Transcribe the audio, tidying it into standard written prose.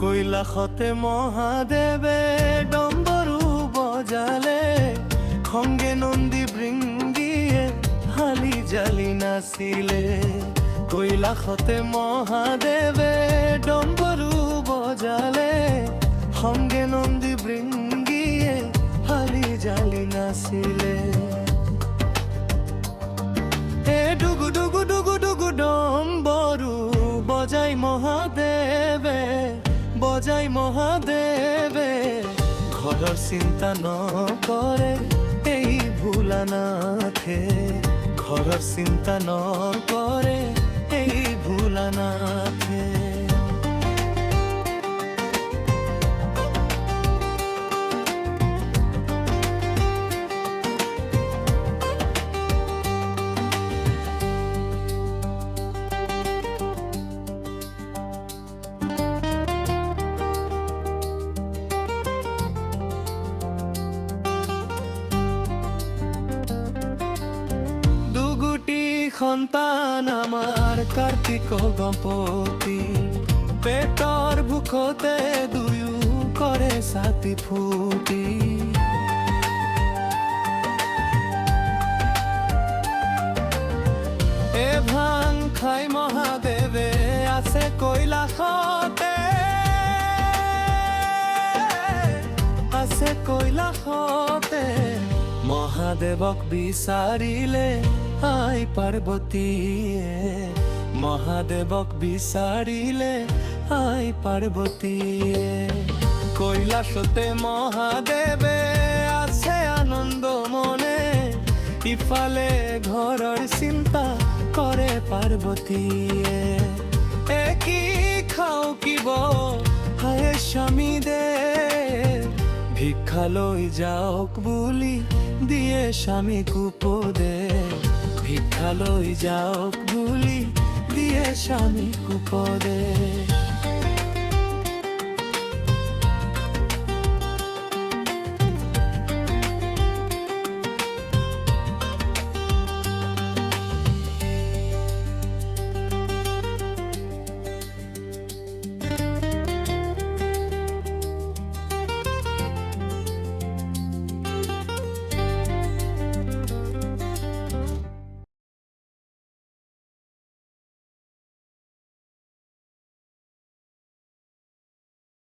কৈলাসতে মহাদেৱে ডম্বৰু বজালে, খংগে নন্দী বৃংগীয়ে হালি জালি নাচিলে। কৈলাসতে মহাদেৱে ডম্বৰু বজালে, খংগে নন্দী বৃংগীয়ে হালি জালি নাচিলে। এ ডুগু ডুগু ডুগু ডুগু ডম্বৰু বজাই মহাদেৱে, বজাই মহাদেৱে, ঘৰৰ চিন্তা নকৰে এই ভোলানাথে, ঘৰৰ চিন্তা নকৰে এই ভোলানাথে। সন্তান আমাৰ কাৰ্তিক গণপতি, পেটৰ ভোকতে দুয়ো কৰে ছাতি ফুটি। এ ভাং খাই মহাদেৱে আছে কৈলাসতে, আছে কৈলাসতে, মহাদেৱক বিচাৰিলে আই পাৰ্বতীয়ে, মহাদেৱক বিচাৰিলে আই পাৰ্বতীয়ে। কৈলাসতে মহাদেৱে আছে আনন্দ মনে, ইফালে ঘৰৰ চিন্তা কৰে পাৰ্বতীয়ে। এ কি খাওঁ কিব হায় স্বামী দে, ভিক্ষা লৈ যাওক বুলি দিয়ে স্বামীক উপদেশ, ভিক্ষা লৈ যাওক বুলি দিয়ে স্বামীক উপদেশ।